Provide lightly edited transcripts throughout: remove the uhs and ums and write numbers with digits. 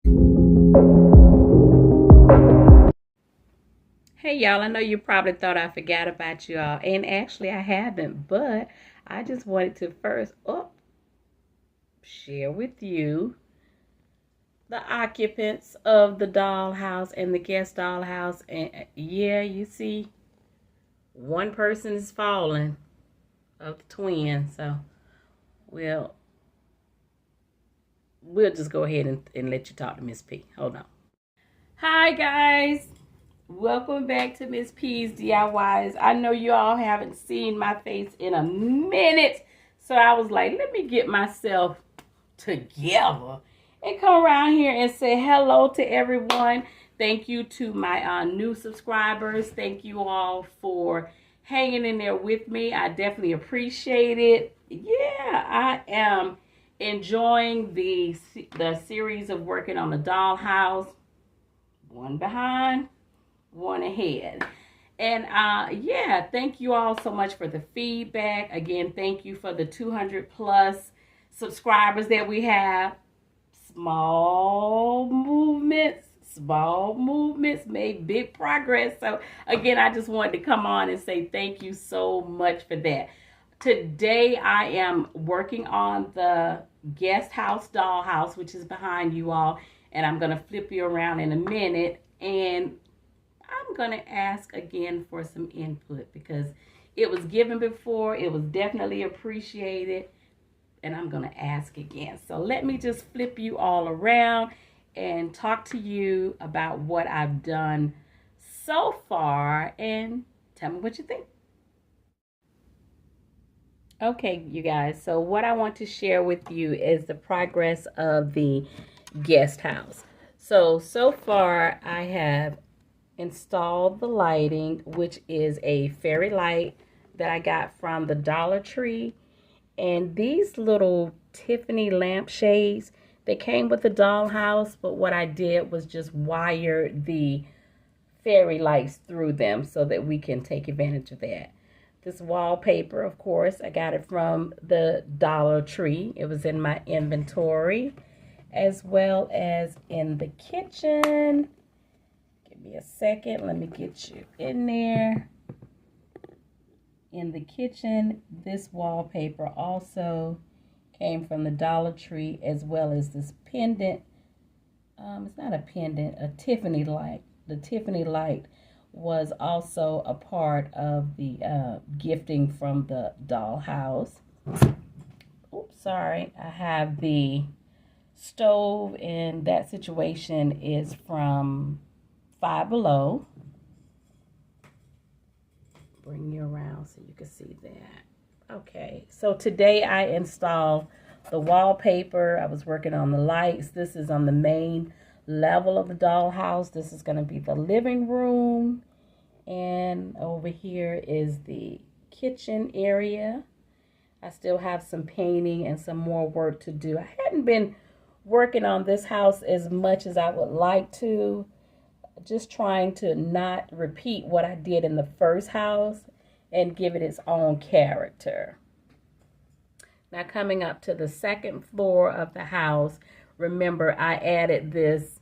Hey y'all, I know you probably thought I forgot about you all, and actually I haven't, but I just wanted to first share with you the occupants of the dollhouse and the guest dollhouse. And yeah, you see, one person is falling of the twins, so we'll we'll just go ahead and let you talk to Miss P. Hold on. Hi guys. Welcome back to Miss P's DIYs. I know you all haven't seen my face in a minute, so I was like, let me get myself together and come around here and say hello to everyone. Thank you to my new subscribers. Thank you all for hanging in there with me. I definitely appreciate it. Yeah, I am enjoying the series of working on the dollhouse. One behind, one ahead. And yeah, thank you all so much for the feedback. Again, thank you for the 200 plus subscribers that we have. Small movements made big progress. So again, I just wanted to come on and say thank you so much for that. Today I am working on the guest house dollhouse, which is behind you all, and I'm going to flip you around in a minute, and I'm going to ask again for some input because it was given before. It was definitely appreciated, and I'm going to ask again. So let me just flip you all around and talk to you about what I've done so far and tell me what you think. Okay, you guys, so what I want to share with you is the progress of the guest house. So far I have installed the lighting, which is a fairy light that I got from the Dollar Tree. And these little Tiffany lampshades, they came with the dollhouse, but what I did was just wire the fairy lights through them so that we can take advantage of that. This wallpaper, of course, I got it from the Dollar Tree. It was in my inventory, as well as in the kitchen. Give me a second. Let me get you in there. In the kitchen, this wallpaper also came from the Dollar Tree, as well as this pendant. It's not a pendant, a Tiffany light. The Tiffany light was also a part of the gifting from the dollhouse. Oops, sorry. I have the stove, and that situation is from Five Below. Bring you around so you can see that. Okay, so today I installed the wallpaper. I was working on the lights. This is on the main level of the dollhouse. This is going to be the living room. And over here is the kitchen area. I still have some painting and some more work to do. I hadn't been working on this house as much as I would like to. Just trying to not repeat what I did in the first house and give it its own character. Now coming up to the second floor of the house, remember I added this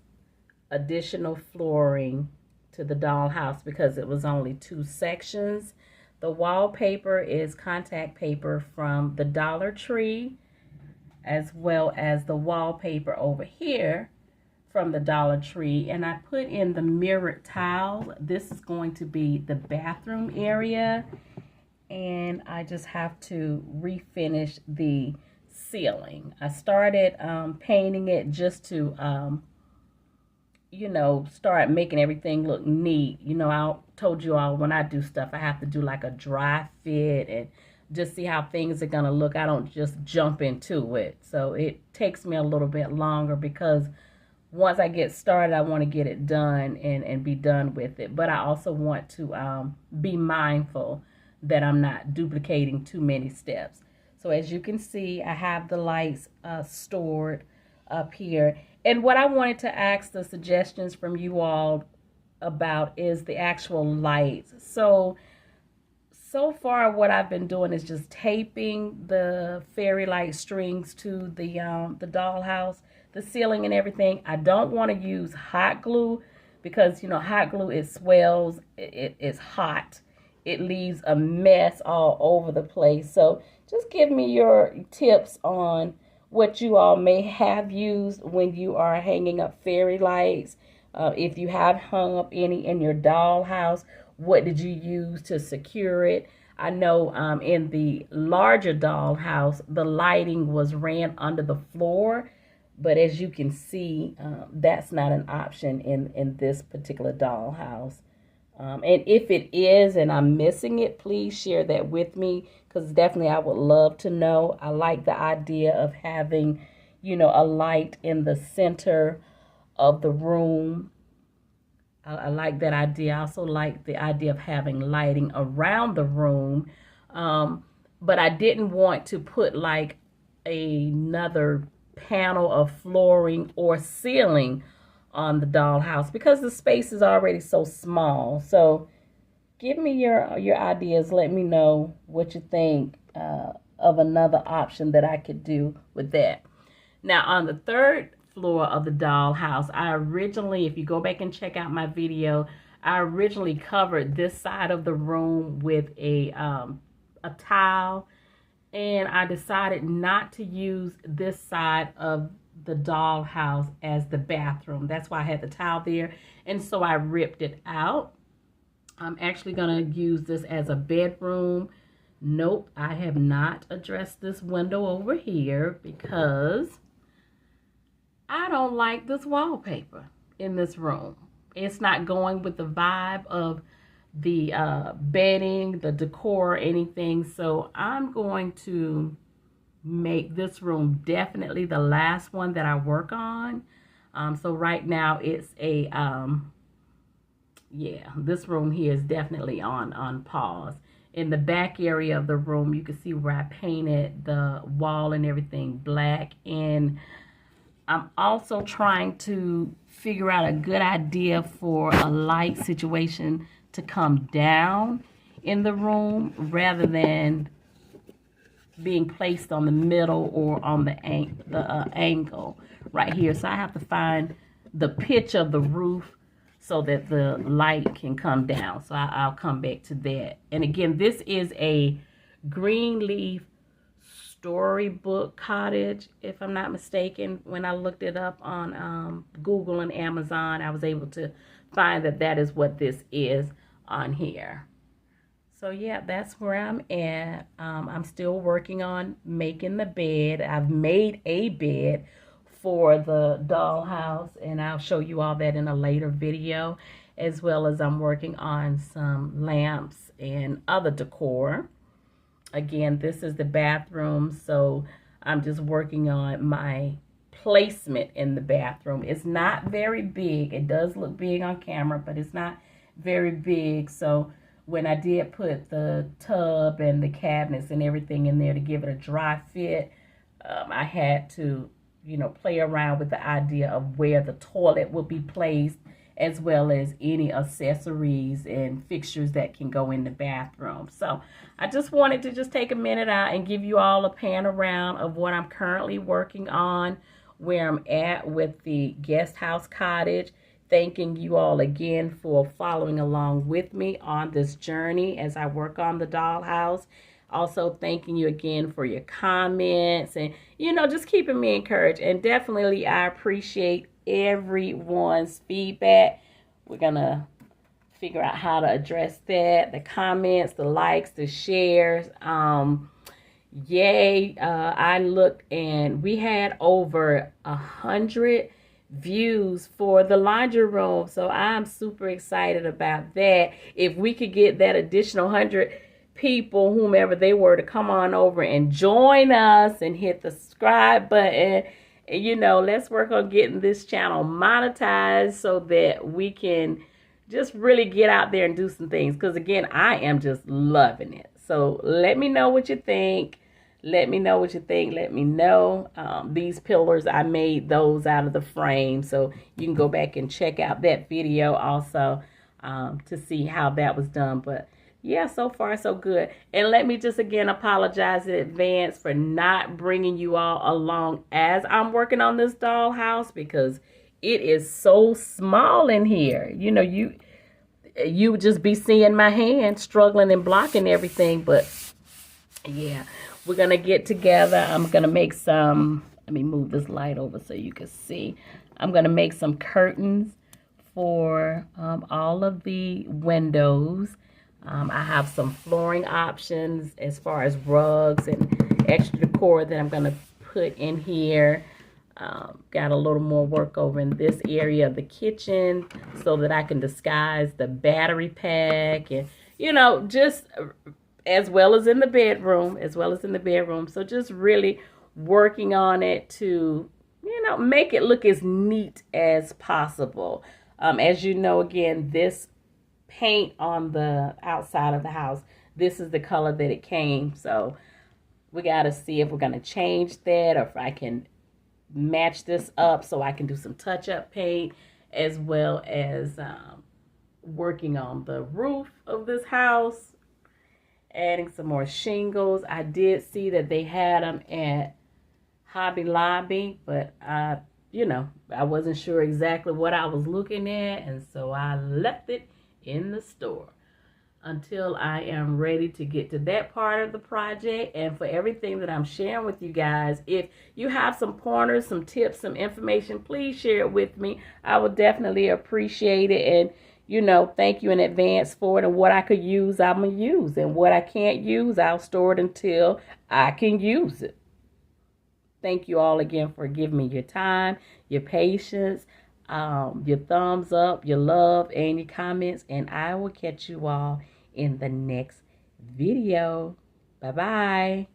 additional flooring to the dollhouse because it was only 2 sections. The wallpaper is contact paper from the Dollar Tree, as well as the wallpaper over here from the Dollar Tree. And I put in the mirrored tile. This is going to be the bathroom area, and I just have to refinish the ceiling. I started painting it just to you know, start making everything look neat. You know, I told you all when I do stuff, I have to do like a dry fit and just see how things are going to look. I don't just jump into it. So it takes me a little bit longer because once I get started, I want to get it done and be done with it. But I also want to be mindful that I'm not duplicating too many steps. So as you can see, I have the lights stored up here. And what I wanted to ask the suggestions from you all about is the actual lights. So far what I've been doing is just taping the fairy light strings to the dollhouse. the ceiling and everything. I don't want to use hot glue because, you know, hot glue, it swells, it's hot. It leaves a mess all over the place. So just give me your tips on what you all may have used when you are hanging up fairy lights. If you have hung up any in your dollhouse, what did you use to secure it? I know in the larger dollhouse, the lighting was ran under the floor, but as you can see, that's not an option in this particular dollhouse. And if it is and I'm missing it, please share that with me, because definitely I would love to know. I like the idea of having, you know, a light in the center of the room. I like that idea. I also like the idea of having lighting around the room. But I didn't want to put like another panel of flooring or ceiling on the dollhouse because the space is already so small. So give me your ideas. Let me know what you think of another option that I could do with that. Now on the third floor of the dollhouse, I originally, if you go back and check out my video, I originally covered this side of the room with a tile, and I decided not to use this side of the dollhouse as the bathroom. That's why I had the tile there, and so I ripped it out. I'm actually gonna use this as a bedroom. Nope, I have not addressed this window over here because I don't like this wallpaper in this room. It's not going with the vibe of the bedding, the decor, anything. So I'm going to make this room definitely the last one that I work on. So right now it's a, yeah, this room here is definitely on pause. In the back area of the room, you can see where I painted the wall and everything black. And I'm also trying to figure out a good idea for a light situation to come down in the room rather than being placed on the middle or on the angle right here. So I have to find the pitch of the roof so that the light can come down. So I'll come back to that. And again, this is a Greenleaf storybook cottage, if I'm not mistaken. When I looked it up on Google and Amazon, I was able to find that that is what this is on here. So yeah, that's where I'm at. I'm still working on making the bed. I've made a bed for the dollhouse, and I'll show you all that in a later video, as well as I'm working on some lamps and other decor. Again, this is the bathroom, so I'm just working on my placement in the bathroom. It's not very big. It does look big on camera, but it's not very big. So when I did put the tub and the cabinets and everything in there to give it a dry fit, I had to, you know, play around with the idea of where the toilet will be placed, as well as any accessories and fixtures that can go in the bathroom. So I just wanted to just take a minute out and give you all a pan around of what I'm currently working on, where I'm at with the guest house cottage. Thanking you all again for following along with me on this journey as I work on the dollhouse. Also thanking you again for your comments and, you know, just keeping me encouraged. And definitely I appreciate everyone's feedback. We're gonna figure out how to address that, the comments, the likes, the shares. Yay, I looked and we had over 100 views for the laundry room, so I'm super excited about that. If we could get that additional 100 people, whomever they were, to come on over and join us and hit the subscribe button. You know, let's work on getting this channel monetized so that we can just really get out there and do some things. Because again, I am just loving it. So let me know what you think. Let me know what you think. Let me know. These pillars, I made those out of the frame. So you can go back and check out that video also to see how that was done. But yeah, so far so good. And let me just again apologize in advance for not bringing you all along as I'm working on this dollhouse, because it is so small in here. You know, you would just be seeing my hand struggling and blocking everything. But yeah, we're gonna get together. I'm gonna make some, let me move this light over so you can see. I'm gonna make some curtains for all of the windows. I have some flooring options as far as rugs and extra decor that I'm going to put in here. Got a little more work over in this area of the kitchen so that I can disguise the battery pack, and you know, just as well as in the bedroom, so just really working on it to, you know, make it look as neat as possible. As you know, again, this paint on the outside of the house, this is the color that it came. So we got to see if we're going to change that, or if I can match this up so I can do some touch-up paint, as well as working on the roof of this house, adding some more shingles. I did see that they had them at Hobby Lobby, but you know, I wasn't sure exactly what I was looking at, and so I left it in the store until I am ready to get to that part of the project. And for everything that I'm sharing with you guys, if you have some pointers, some tips, some information, please share it with me. I would definitely appreciate it. And you know, thank you in advance for it. And what I could use, I'm gonna use, and what I can't use, I'll store it until I can use it. Thank you all again for giving me your time, your patience, your thumbs up, your love, and your comments. And I will catch you all in the next video. Bye-bye.